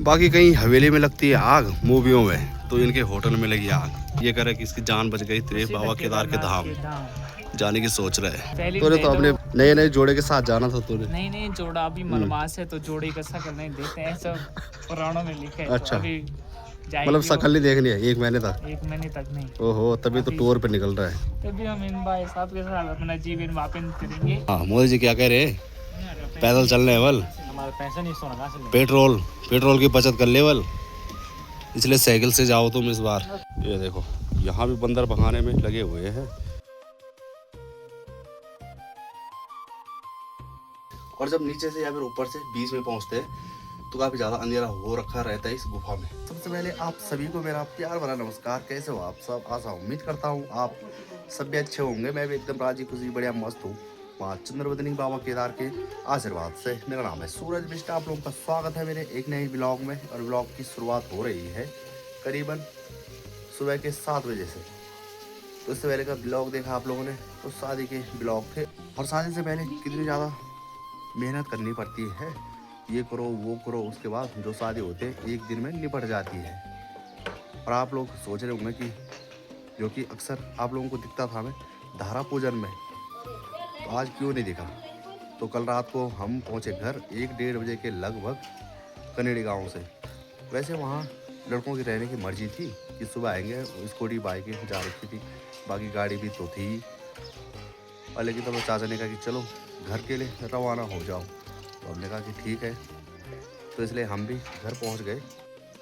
बाकी कहीं हवेली में लगती है आग मूवियों में, तो इनके होटल में लगी आग। ये कह रहे कि इसकी जान बच गई तेरे बाबा केदार के धाम जाने की सोच रहे हैं। तूने तो अपने नए नए जोड़े के साथ जाना था तूने। नहीं जोड़ा अभी मनमास है तो जोड़ी का शक्ल नहीं देखते हैं, सब पुराणों में लिखा है। अच्छा, तो अभी मतलब शक्ल नहीं देखनी है 1 महीने तक? 1 महीने तक नहीं। ओहो, तभी तो टूर पे निकल रहा है। तभी हम इन भाई साहब के साथ अपना जीवन वापन करेंगे। हाँ, मोदी जी क्या कह रहे हैं? पैदल चलने है बल, हमारा पैसा नहीं सोना कहाँ से पेट्रोल की बचत कर ले बल, इसलिए साइकिल से जाओ तुम इस बार। ये देखो यहाँ भी बंदर भगाने में लगे हुए हैं। और जब नीचे से या फिर ऊपर से बीच में पहुंचते हैं तो काफी ज्यादा अंधेरा हो रखा रहता है इस गुफा में। सबसे पहले आप सभी को मेरा प्यार भरा नमस्कार। कैसे हो आप सब? आशा उम्मीद करता हूँ आप सब भी अच्छे होंगे। मैं भी एकदम राजी खुशी बढ़िया मस्त हूँ माँ चंद्रवदनी बाबा केदार के आशीर्वाद से। मेरा नाम है सूरज बिष्ट। आप लोगों का स्वागत है मेरे एक नए ब्लॉग में। और ब्लॉग की शुरुआत हो रही है करीबन सुबह के 7 बजे से। तो इससे पहले का ब्लॉग देखा आप लोगों ने तो शादी के ब्लॉग थे। और शादी से पहले कितनी ज़्यादा मेहनत करनी पड़ती है, ये करो वो करो, उसके बाद जो शादी होते हैं 1 दिन में निपट जाती है। और आप लोग सोच रहे होंगे कि जो कि अक्सर आप लोगों को दिखता था मैं धारा पूजन में, तो आज क्यों नहीं दिखा? तो कल रात को हम पहुंचे घर 1-1:30 बजे के लगभग कनेड़ी गांव से। वैसे वहां लड़कों की रहने की मर्जी थी कि सुबह आएंगे, स्कूटी बाइक जा रखी थी, बाकी गाड़ी भी तो थी। और लेकिन तो चाचा ने कहा कि चलो घर के लिए रवाना हो जाओ। तो हमने कहा कि ठीक है, तो इसलिए हम भी घर पहुंच गए।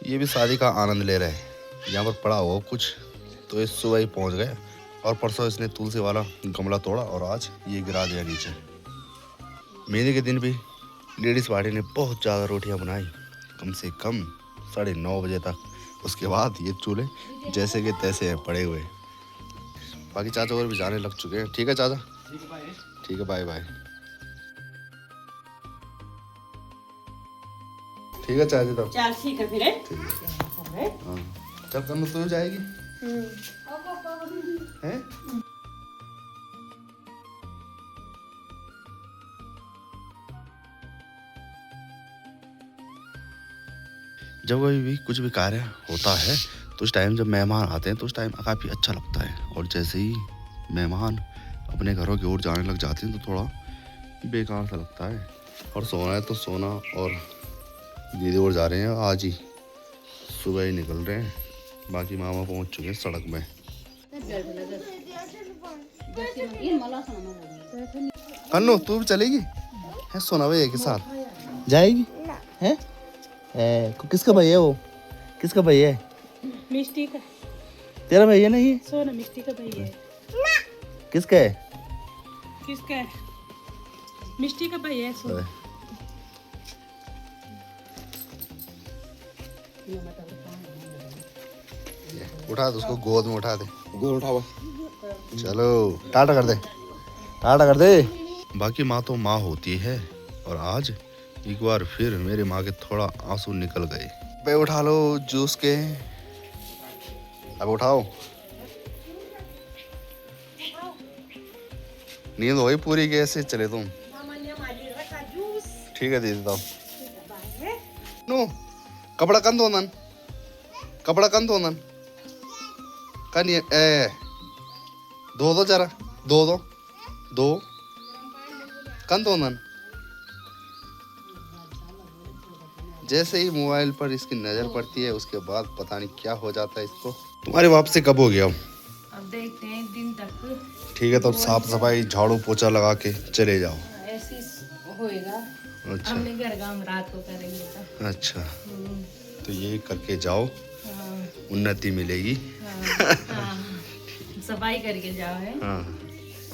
ये भी शादी का आनंद ले रहे हैं। यहाँ पर पड़ा हुआ कुछ, तो इस सुबह ही पहुंच गए। और परसों इसने तुलसी वाला गमला तोड़ा और आज ये गिरा दिया नीचे। मेहंदी के दिन भी लेडीज़ पार्टी ने बहुत ज़्यादा रोटियां बनाई, कम से कम 9:30 बजे तक। उसके बाद ये चूल्हे जैसे कि तैसे हैं पड़े हुए। बाकी चाचा और भी जाने लग चुके हैं। ठीक है चाचा, ठीक है, बाय बाय। ठीक है चाचा, तब चल ठीक है फिर। हाँ चल, कल तो जाएगी हैं? जब कभी भी कुछ भी कार्य होता है तो उस टाइम जब मेहमान आते हैं तो उस टाइम काफ़ी अच्छा लगता है। और जैसे ही मेहमान अपने घरों की ओर जाने लग जाते हैं तो थोड़ा बेकार सा लगता है। और सोना है तो सोना। और दीदी और जा रहे हैं, आज ही सुबह ही निकल रहे हैं। बाकी मामा पहुंच चुके हैं सड़क में। कन्नू तू भी चलेगी? है सोना भैया के साथ जाएगी? है किसका भैया? वो किसका भैया है? मिष्टी का। तेरा भैया नहीं है? सोना मिष्टी का भैया है। किसका है? किसका है? मिष्टी का भैया है सोना। उठा दे उसको, गोद में उठा दे। गोद उठाओ, चलो टाटा कर दे, टाटा कर दे। बाकी माँ तो माँ होती है। और आज एक बार फिर मेरी माँ के थोड़ा आंसू निकल गए। बे उठा लो जूस के, अब उठाओ। नींद हो गई पूरी? कैसे चले तुम? ठीक है दे देता हूँ। नो कपड़ा कंद होनन, कपड़ा कंद होनन कनी ए दो जरा दो कंद होनन। जैसे ही मोबाइल पर इसकी नजर पड़ती है उसके बाद पता नहीं क्या हो जाता है इसको। तुम्हारी वापसी कब होगी? अब देखते हैं 1 दिन तक। ठीक है, तो साफ सफाई झाड़ू पोछा लगा के चले जाओ। ऐसे होएगा। अच्छा, हमने घर काम रात को करेंगे तो। अच्छा, तो ये करके जाओ, हाँ, उन्नति मिलेगी। हाँ, सफाई करके जाओ है। हाँ,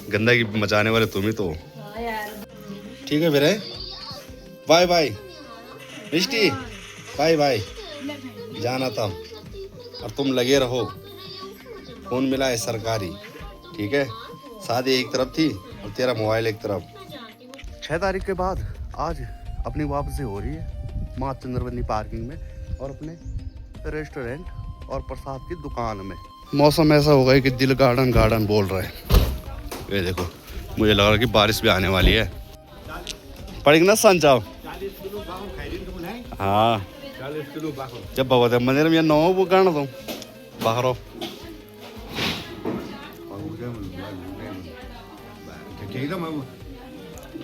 गंदगी मचाने वाले तुम ही तो। हाँ यार। ठीक है फिर, बाय बाय मिष्टी, बाय बाय। जाना था और तुम लगे रहो। फोन मिला है सरकारी, ठीक है। शादी एक तरफ थी और तेरा मोबाइल एक तरफ। 6 तारीख के बाद आज अपनी वापसी हो रही है माँ चंद्रवदनी पार्किंग में और अपने रेस्टोरेंट और प्रसाद की दुकान में। मौसम ऐसा हो गया कि दिल गार्डन गार्डन बोल रहा है। ये देखो, मुझे लग रहा है कि बारिश भी आने वाली है। पड़ेगी ना सन जाओ। हाँ जब बाबा जब मंदिर में नौ वो करना तुम बाहर हो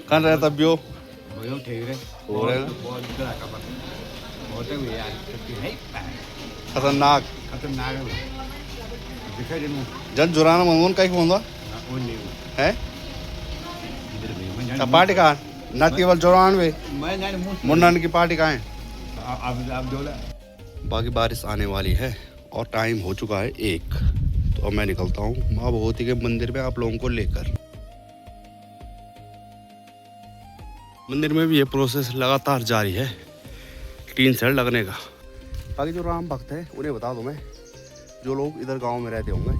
कहाँ रहता बियो हो रहे खतरनाक जन जुराना मंगोन का होगा है पार्टी का ना केवल जुरान वे मुन्नन की पार्टी का है बाकी बारिश आने वाली है और टाइम हो चुका है 1 तो अब मैं निकलता हूँ माँ भगवती के मंदिर में आप लोगों को लेकर मंदिर में भी ये प्रोसेस लगातार जारी है टीन शेड लगने का बाकी जो राम भक्त है उन्हें बता दूं मैं जो लोग इधर गांव में रहते होंगे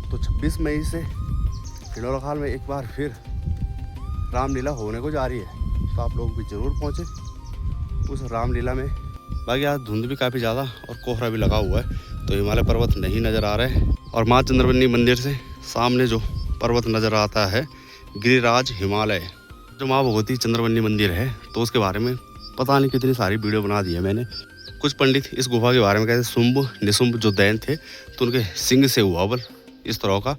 तो 26 मई से खिलौना खाल में एक बार फिर रामलीला होने को जा रही है तो आप लोग भी जरूर पहुँचे उस रामलीला में बाकी आज धुंध भी काफ़ी ज़्यादा और कोहरा भी लगा हुआ है तो हिमालय पर्वत नहीं नज़र आ रहे हैं और माँ चंद्रवनी मंदिर से सामने जो पर्वत नज़र आता है गिरिराज हिमालय जो माँ भगवती चंद्रवनी मंदिर है तो उसके बारे में पता नहीं कितनी सारी वीडियो बना दी है मैंने। कुछ पंडित इस गुफा के बारे में कहते शुंभ निशुंभ जो दैन थे तो उनके सिंह से हुआ बल इस तरह का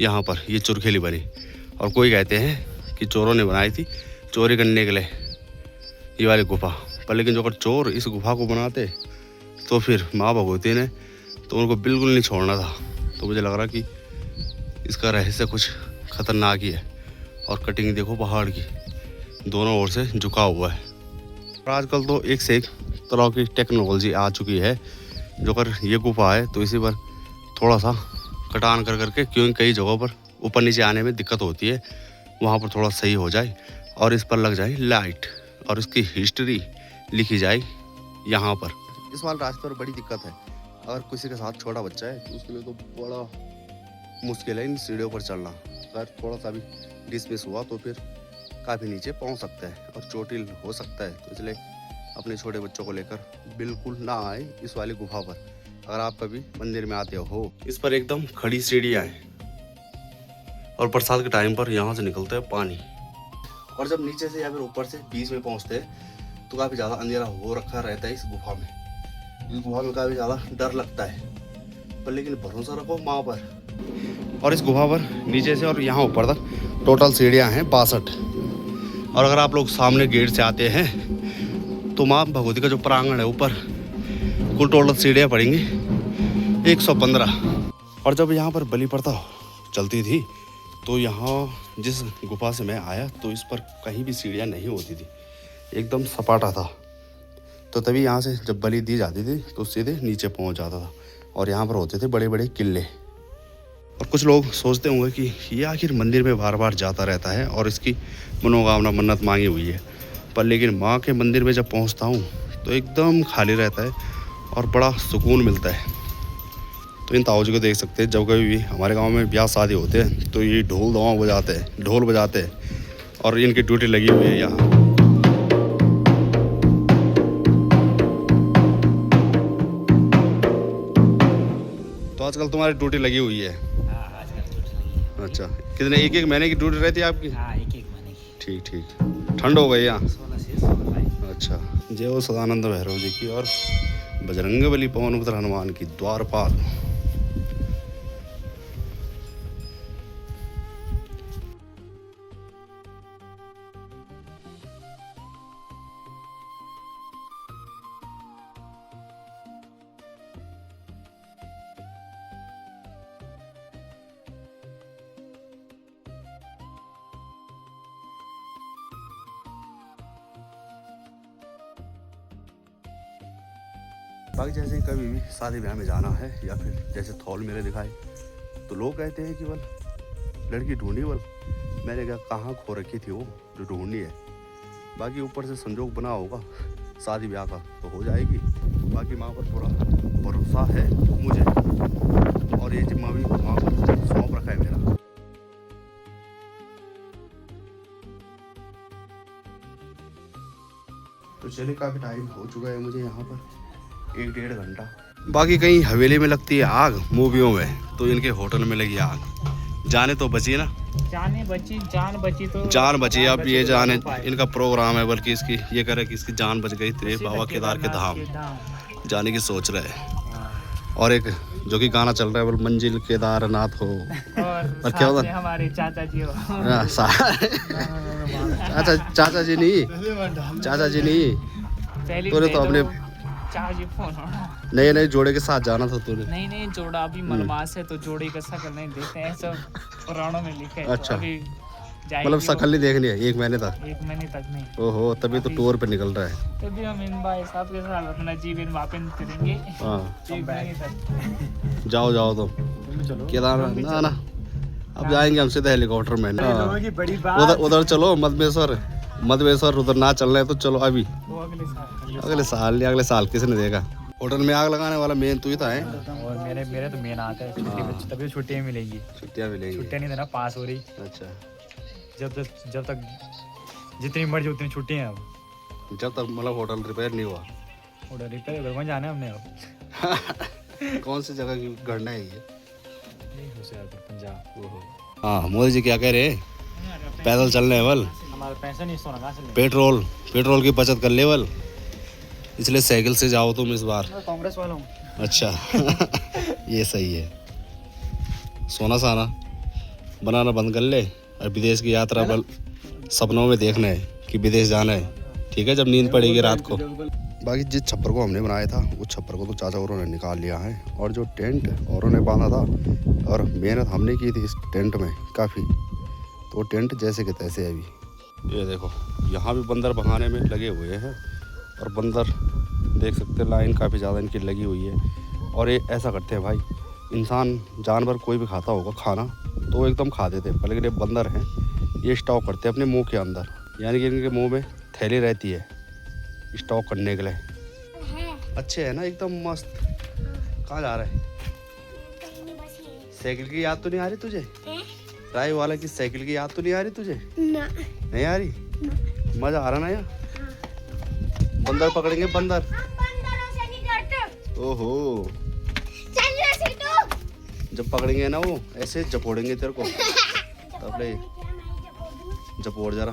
यहाँ पर ये चुरखेली बनी और कोई कहते हैं कि चोरों ने बनाई थी चोरी करने के लिए ये वाली गुफा पर लेकिन जो अगर चोर इस गुफा को बनाते तो फिर माँ भगवती ने तो उनको बिल्कुल नहीं छोड़ना था तो मुझे लग रहा कि इसका रहस्य कुछ खतरनाक ही है और कटिंग देखो पहाड़ की दोनों ओर से झुका हुआ है और आजकल तो एक से एक तरह की टेक्नोलॉजी आ चुकी है जो अगर ये गुफा है तो इसी पर थोड़ा सा कटान कर करके क्योंकि कई जगहों पर ऊपर नीचे आने में दिक्कत होती है वहाँ पर थोड़ा सही हो जाए और इस पर लग जाए लाइट और इसकी हिस्ट्री लिखी जाए यहाँ पर इस वाले रास्ते पर बड़ी दिक्कत है अगर किसी के साथ छोटा बच्चा है तो उसके लिए तो बड़ा मुश्किल है इन सीढ़ियों पर चलना अगर थोड़ा सा भी डिसमिस हुआ तो फिर काफ़ी नीचे पहुंच सकता है और चोटिल हो सकता है तो इसलिए अपने छोटे बच्चों को लेकर बिल्कुल ना आए इस वाली गुफा पर अगर आप कभी मंदिर में आते हो। इस पर एकदम खड़ी सीढ़ियाँ हैं और बरसात के टाइम पर यहाँ से निकलता है पानी और जब नीचे से या फिर ऊपर से बीच में पहुँचते हैं तो काफ़ी ज़्यादा अंधेरा हो रखा रहता है इस गुफा में काफ़ी ज़्यादा डर लगता है पर लेकिन भरोसा रखो माँ पर और इस गुफा पर नीचे से और यहाँ ऊपर तक टोटल सीढ़ियाँ हैं 62 और अगर आप लोग सामने गेट से आते हैं तो माँ भगवती का जो प्रांगण है ऊपर कुल टोटल सीढ़ियाँ पड़ेंगी 115 और जब यहाँ पर बलि प्रथा चलती थी तो यहाँ जिस गुफा से मैं आया तो इस पर कहीं भी सीढ़ियाँ नहीं होती थी एकदम सपाटा था तो तभी यहाँ से जब बलि दी जाती थी तो सीधे नीचे पहुँच जाता था और यहाँ पर होते थे बड़े बड़े किले और कुछ लोग सोचते होंगे कि ये आखिर मंदिर में बार बार जाता रहता है और इसकी मनोकामना मन्नत मांगी हुई है पर लेकिन माँ के मंदिर में जब पहुँचता हूँ तो एकदम खाली रहता है और बड़ा सुकून मिलता है। तो इन ताऊजी को देख सकते हैं जब कभी भी हमारे गांव में ब्याह शादी होते हैं तो ये ढोल बजाते हैं और इनकी ड्यूटी लगी हुई है यहाँ। तो आजकल तुम्हारी ड्यूटी लगी हुई है? अच्छा कितने एक महीने की ड्यूटी रहती है आपकी? हाँ, एक महीने की। ठीक ठंड हो गई यहाँ? 16 से 16। अच्छा जय हो सदानंद भैरव जी की और बजरंग बली पवन पुत्र हनुमान की द्वारपाल। बाकी जैसे कभी भी शादी ब्याह में जाना है या फिर जैसे थौल मेले दिखाए तो लोग कहते हैं कि बल लड़की ढूंढी बल मैंने कहा कहाँ खो रखी थी वो जो ढूंढनी है। बाकी ऊपर से संजोग बना होगा शादी ब्याह का तो हो जाएगी। बाकी माँ पर पूरा भरोसा है मुझे और ये जिम्मा भी माँ पर सौंप रखा है मेरा। तो चलिए काफ़ी टाइम हो चुका है मुझे यहाँ पर 1-1.5 घंटा। बाकी कहीं हवेली में लगती है आग मूवियों में तो इनके होटल में लगी आग। जाने तो बची ना, जान बची तो जान बची। अब ये जाने इनका प्रोग्राम है, बल्कि इसकी ये करे कि इसकी जान बच गई तेरे बाबा केदार के धाम जाने की सोच रहे हैं। और एक जो कि गाना चल रहा है, बोल मंजिल केदारनाथ हो। और क्या होगा? हमारे चाचा जी हो। अच्छा चाचा जी नहीं पहले तूने तो अपने चाचा जी फोन नए जोड़े के साथ जाना था तूने। नहीं जोड़ा अभी मनमास है तो जोड़ी का शक्ल नहीं देखते हैं, सब पुराणों में लिखा है। अच्छा। तो अभी जाएगी मतलब वो शक्ल नहीं देखनी है 1 महीने तक। 1 महीने तक नहीं। ओहो, तभी तो टूर पे निकल रहा है। तभी हम इन भाई साहब के साथ अपना जीवन वापन करेंगे। हाँ 1 महीने तक। जाओ तुम केदारनाथ ना अब जाएंगे हम सीधे हेलीकॉप्टर में। उधर चलो मधवेश्वर उधर ना चलना है तो चलो अभी। वो अगले साल किसने देखा। होटल में आग लगाने वाला मेन तू ही था। और मेरे तो मेन आता है तभी छुट्टियाँ मिलेंगी। छुट्टियाँ नहीं देना, पास हो रही। अच्छा, जब तक जितनी मर्जी उतनी छुट्टियाँ हैं। अब जब तक मतलब होटल रिपेयर नहीं हुआ। होटल रिपेयर घर में जाना है हमने अब। कौन सी जगह की घटना है ये? पंजाब। हाँ, मोदी जी क्या कह रहे हैं? पैदल चलने वाल, हमारा पैसा नहीं सोना कहाँ से पेट्रोल की बचत कर ले वाल, इसलिए साइकिल से जाओ तुम इस बार। कांग्रेस वाला हूँ। अच्छा ये सही है। सोना साना बनाना बंद कर ले और विदेश की यात्रा बल सपनों में देखना है कि विदेश जाना है, ठीक है, जब नींद पड़ेगी रात को। बाकी जिस छप्पर को हमने बनाया था उस छप्पर को तो चाचा औरों ने निकाल लिया है, और जो टेंट औरों ने बांधा था और मेहनत हमने की थी इस टेंट में काफ़ी, तो टेंट जैसे के तैसे है अभी। ये देखो यहाँ भी बंदर भगाने में लगे हुए हैं, और बंदर देख सकते हैं लाइन काफ़ी ज़्यादा इनकी लगी हुई है। और ये ऐसा करते हैं भाई, इंसान जानवर कोई भी खाता होगा खाना तो वो एकदम खा देते हैं, लेकिन ये बंदर हैं ये स्टॉक करते हैं अपने मुंह के अंदर, यानी कि इनके मुंह में थैली रहती है स्टॉक करने के लिए। अच्छे है ना एकदम मस्त। कहाँ जा रहा है? साइकिल की याद तो नहीं आ रही तुझे? राय वाला की साइकिल की याद तो नहीं आ रही तुझे? नहीं आ रही? मजा आ रहा ना यहाँ? बंदर पकड़ेंगे बंदर। ओहो, जब पकड़ेंगे ना वो ऐसे जपोड़ेंगे तेरे को, तब ले जपोड़ जरा।